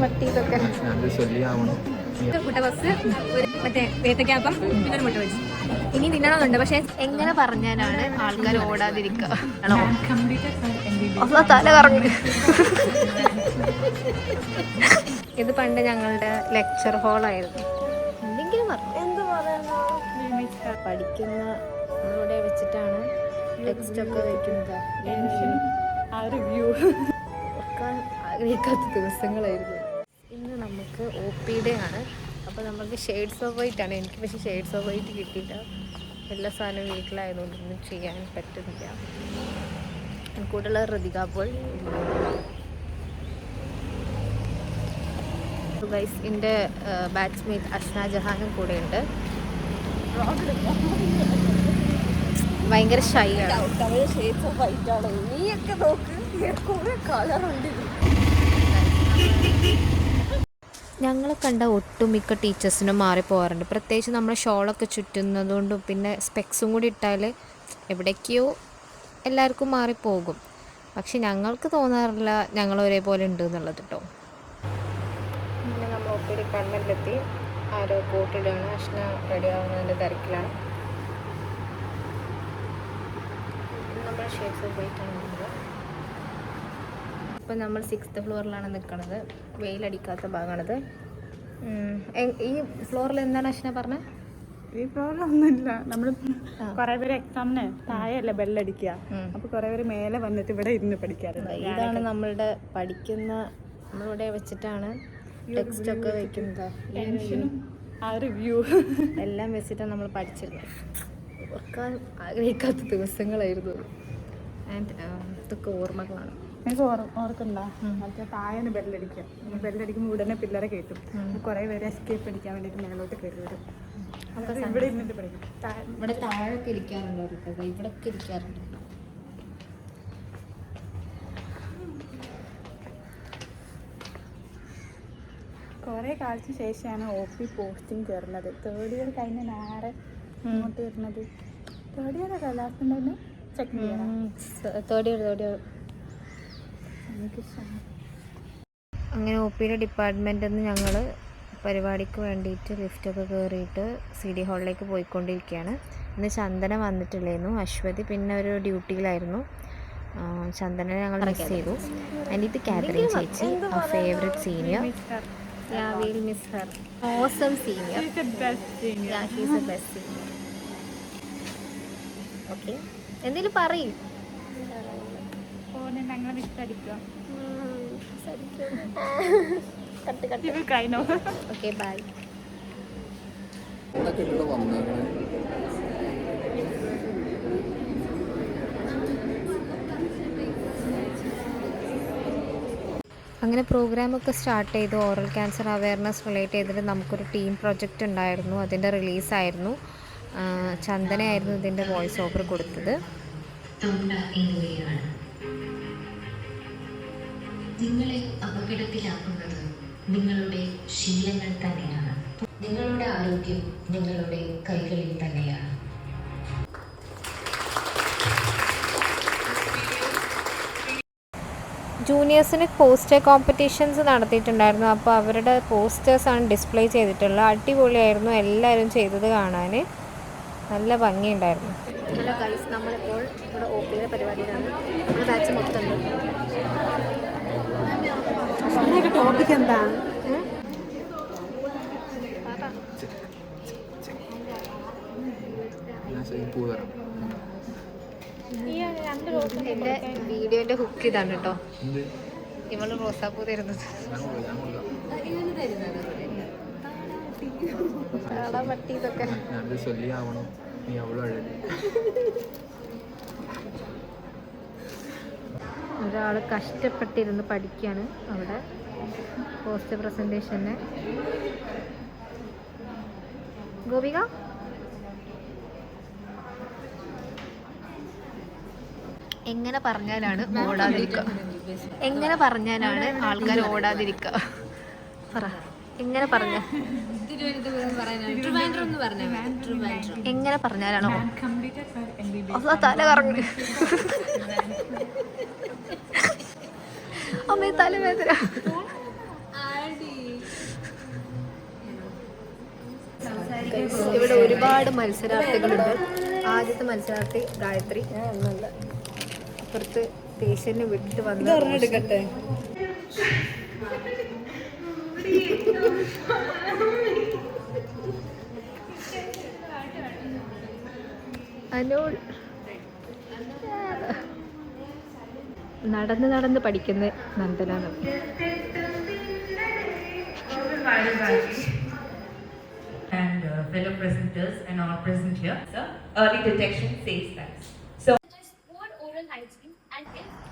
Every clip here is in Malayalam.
പട്ടി ഇതൊക്കെ മുട്ട ബസ് മറ്റേ വേത്തക്കാപ്പം പിന്നെ മുട്ട വെച്ച് ഇനി തിന്നണമെന്നുണ്ട്. പക്ഷെ എങ്ങനെ പറഞ്ഞാലാണ് ആൾക്കാർ ഓടാതിരിക്കുക? തല കറങ്ങി. ഇത് പണ്ട് ഞങ്ങളുടെ ലെക്ചർ ഹാളായിരുന്നു. എന്തെങ്കിലും പഠിക്കുന്ന നമ്മളിവിടെ വെച്ചിട്ടാണ് ടെക്സ്റ്റ് ഒക്കെ വയ്ക്കുന്നത്. ആഗ്രഹിക്കാത്ത ദിവസങ്ങളായിരുന്നു. ഇന്ന് നമുക്ക് OPD ആണ്. അപ്പോൾ നമുക്ക് ഷെയ്ഡ്സ് ഓഫ് വൈറ്റ് ആണ്. എനിക്ക് പക്ഷേ ഷെയ്ഡ്സ് ഓഫ് വൈറ്റ് കിട്ടിയില്ല. എല്ലാ സാധനവും വീട്ടിലായതുകൊണ്ട് ഒന്നും ചെയ്യാൻ പറ്റുന്നില്ല. കൂടുതൽ ഋതികാപ്പോൾ ഗൈസ് എൻ്റെ ബാച്ച്മേറ്റ് അഷ്ന ജഹാനും കൂടെ ഉണ്ട്. ഭയങ്കര ഷൈ ആണ്. നീയൊക്കെ നോക്ക്, കളറുണ്ട്. ഞങ്ങളെ കണ്ട ഒട്ടുമിക്ക ടീച്ചേഴ്സിനും മാറിപ്പോകാറുണ്ട്. പ്രത്യേകിച്ച് നമ്മൾ ഷോളൊക്കെ ചുറ്റുന്നതുകൊണ്ടും പിന്നെ സ്പെക്സും കൂടി ഇട്ടാൽ എവിടേക്കോ എല്ലാവർക്കും മാറിപ്പോകും. പക്ഷെ ഞങ്ങൾക്ക് തോന്നാറില്ല ഞങ്ങൾ ഒരേപോലെ ഉണ്ട് എന്നുള്ളത് കേട്ടോ. പിന്നെ നമ്മൾ OPD കണ്ണിലെത്തി. ആരോ കോട്ടിടാണ്. അഷ്ന റെഡി ആവുന്നതിൻ്റെ തിരക്കിലാണ്. നമ്മൾ ഷേപ്സ് പോയിട്ടാണ്. ഇപ്പം നമ്മൾ 6th ഫ്ലോറിലാണ് നിൽക്കുന്നത്. വെയിലടിക്കാത്ത ഭാഗമാണിത്. ഈ ഫ്ലോറിൽ എന്താണ് അശ്ന പറഞ്ഞത്? ഈ ഫ്ലോറിലൊന്നുമില്ല. നമ്മൾ കുറെ പേര് എക്സാമിന് താഴെയല്ല ബെല്ലടിക്കുക. അപ്പൊ കുറെ പേര് മേലെ വന്നിട്ട് ഇവിടെ ഇരുന്ന് പഠിക്കാറുണ്ട്. ഇതാണ് നമ്മളുടെ പഠിക്കുന്ന, നമ്മളിവിടെ വെച്ചിട്ടാണ് ടെക്സ്റ്റ് ഒക്കെ വെക്കുന്നത്. ആ ഒരു വ്യൂ എല്ലാം വെച്ചിട്ടാണ് നമ്മൾ പഠിച്ചിരുന്നത്. ഓർക്കാൻ ആഗ്രഹിക്കാത്ത ദിവസങ്ങളായിരുന്നു. ആൻഡ് ഇതൊക്കെ ഓർമ്മകളാണ്. എനിക്ക് ഓർക്കണ്ട, മറ്റേ താഴെ ബെല്ലടിക്കുക. ബെല്ലടിക്കുമ്പോൾ ഉടനെ പിള്ളേരെ കയറ്റും. കുറെ പേര് എസ്കേപ്പ് അടിക്കാൻ വേണ്ടിയിട്ട് മേലോട്ട് കയറി വരും. ഇവിടെ ഇരുന്നിട്ട് പഠിക്കും. ഇവിടെ താഴൊക്കെ ഇരിക്കാറുണ്ട് അവർക്ക്. ഇവിടൊക്കെ ഇരിക്കാറുണ്ട്. കുറെ കാലത്തിന് ശേഷമാണ് OP പോസ്റ്റിംഗ് കയറുന്നത്. 3rd ഇയർ കഴിഞ്ഞ നേരെ ഇങ്ങോട്ട് വരുന്നത്. 3rd ഇയർ അല്ല, ലാസ്റ്റ് ഉണ്ടായിരുന്നു. 2nd year. 3rd year. അങ്ങനെ OPD ഡിപ്പാർട്ട്മെൻറ്റിൽ നിന്ന് ഞങ്ങൾ പരിപാടിക്ക് വേണ്ടിയിട്ട് ലിഫ്റ്റൊക്കെ കയറിയിട്ട് CD ഹാളിലേക്ക് പോയിക്കൊണ്ടിരിക്കുകയാണ്. ഇന്ന് ചന്ദന വന്നിട്ടില്ലായിരുന്നു. അശ്വതി പിന്നെ ഒരു ഡ്യൂട്ടിയിലായിരുന്നു. ചന്ദനെ ഞങ്ങൾ മിസ് ചെയ്തു. ആൻഡ് ഇത് കാതറിൻ ചേച്ചി, ആ favourite senior. Yeah, we'll miss her. Awesome senior. She's the best senior. Yeah, she's the best senior. Okay. എന്തെങ്കിലും പറയും. ഞങ്ങളെ മിസ്സടിക്കുക. Okay, by. അങ്ങനെ പ്രോഗ്രാമൊക്കെ സ്റ്റാർട്ട് ചെയ്തു. ഓറൽ ക്യാൻസർ അവയർനെസ് റിലേറ്റ് ചെയ്തിട്ട് നമുക്കൊരു ടീം പ്രൊജക്റ്റ് ഉണ്ടായിരുന്നു. അതിൻ്റെ റിലീസായിരുന്നു. ചന്ദനയായിരുന്നു ഇതിൻ്റെ വോയിസ് ഓവർ കൊടുത്തത്. നിങ്ങളെ അപകടത്തിലാക്കുന്നത് നിങ്ങളുടെ ശീലങ്ങൾ തന്നെയാണ്. നിങ്ങളുടെ ആരോഗ്യം നിങ്ങളുടെ കൈകളിൽ തന്നെയാണ്. ജൂനിയേഴ്സിന് പോസ്റ്റർ കോമ്പറ്റീഷൻസ് നടത്തിയിട്ടുണ്ടായിരുന്നു. അപ്പോൾ അവരുടെ പോസ്റ്റേഴ്സാണ് ഡിസ്പ്ലേ ചെയ്തിട്ടുള്ളത്. അടിപൊളിയായിരുന്നു. എല്ലാവരും ചെയ്തത് കാണാൻ നല്ല ഭംഗിയുണ്ടായിരുന്നു. ഹലോ ഗൈസ്, നമ്മളിപ്പോൾ ഇവിടെ OPD പരിപാടിയിലാണ്. നമ്മുടെ ബാച്ച് മൊത്തം ടോപ്പിക് എന്താ? എൻ്റെ വീഡിയോൻ്റെ ഹുക്ക് ഇതാണ് കേട്ടോ. ഇവള് റോസാപ്പൂ തരുന്നത്. പട്ടി ഇതൊക്കെ ഒരാൾ കഷ്ടപ്പെട്ടിരുന്ന് പഠിക്കുകയാണ് അവിടെ പോസ്റ്റർ പ്രസൻറ്റേഷന്. ഗോപിക, എങ്ങനെ പറഞ്ഞാലാണ് ഓടാതിരിക്കുക? എങ്ങനെ പറഞ്ഞാലാണ് ആൾക്കാർ ഓടാതിരിക്കുക? പറ, എങ്ങനെ പറഞ്ഞ എങ്ങനെ പറഞ്ഞാലാണോ? തല കറങ്ങി. അമ്മേ തലവേദന. ഇവിടെ ഒരുപാട് മത്സരാർത്ഥികളുണ്ട്. ആദ്യത്തെ മത്സരാർത്ഥി ഗായത്രി, അപ്പുറത്ത് പേഷ്യന്റിനെ വിട്ടിട്ട് വന്ന് അനു നടന്ന് നടന്ന് പഠിക്കുന്ന നന്ദനാണ്. And fellow presenters and all present here. So, early detection saves lives. So,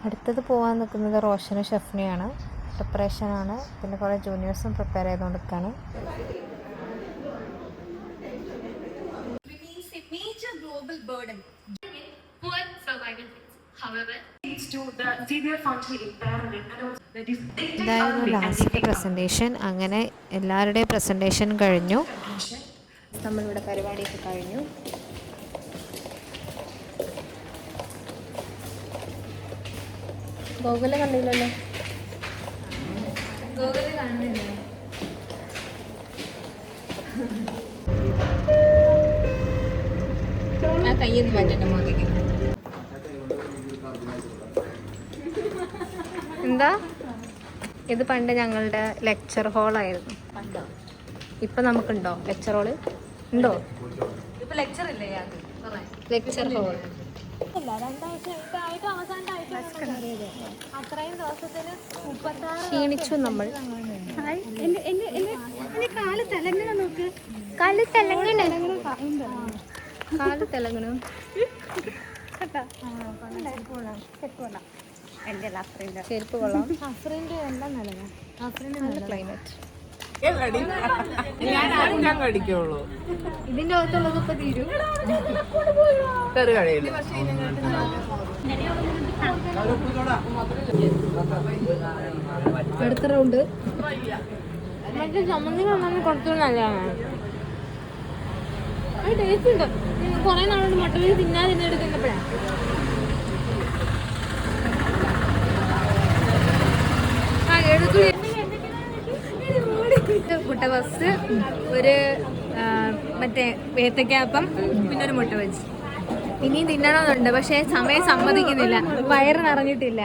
അടുത്തത് പോകാൻ നിൽക്കുന്നത് റോഷനും ഷെഫ്നിയാണ്. പ്രിപ്പറേഷനാണ്. പിന്നെ കുറേ ജൂനിയേഴ്സും പ്രിപ്പയർ ചെയ്തുകൊണ്ട് നിൽക്കുകയാണ്. major global burden. Poor survival rates. However, leads to the severe functional impairment and also that is ഇതായിരുന്നു ലാസ്റ്റ് പ്രസൻറ്റേഷൻ. അങ്ങനെ എല്ലാവരുടെയും പ്രസൻറ്റേഷൻ കഴിഞ്ഞു. നമ്മളിവിടെ പരിപാടിയൊക്കെ കഴിഞ്ഞു. ഗോകുലെ കണ്ടില്ലല്ലോ. ഗോകുലെ കാണുന്നില്ല. ആ കയ്യൊന്ന് മാറ്റണ്ട മോദിക്ക്. എന്താ ഇത്? പണ്ട് ഞങ്ങളുടെ ലെക്ചർ ഹാളായിരുന്നു. ഇപ്പം നമുക്കുണ്ടോ ലെക്ചർ ഹാള്? ഉണ്ടോ? ഇപ്പൊ ലെക്ചർ ഇല്ലേ? ലെക്ചർ ഹാൾ ക്ഷീണിച്ചു നമ്മൾ. കാല് തെലങ്ങണം. ചെരുപ്പ് കൊള്ളാം. നല്ല ക്ലൈമറ്റ്. ഞാൻ കടിക്കുള്ളൂ. ഇതിന്റെ അകത്തുള്ളത് ഇപ്പൊ തീരും. കറി കടയില്ല. അടുത്ത റൗണ്ട് മറ്റേ ചമ്മന്തി കുറച്ചുകൂടി നല്ലതാണ്. അത് ടേസ്റ്റ് ഉണ്ട്. കുറെ നാളുകൊണ്ട് മുട്ട വീട് തിന്നാതെ എടുക്കുന്നപ്പോഴാണ്. മുട്ട ബസ്, ഒരു മറ്റേ ഏത്തക്കാപ്പം, പിന്നെ ഒരു മുട്ട വെച്ച്. ഇനിയും തിന്നണമെന്നുണ്ട്, പക്ഷെ സമയം സമ്മതിക്കുന്നില്ല. വയറ് നിറഞ്ഞിട്ടില്ല.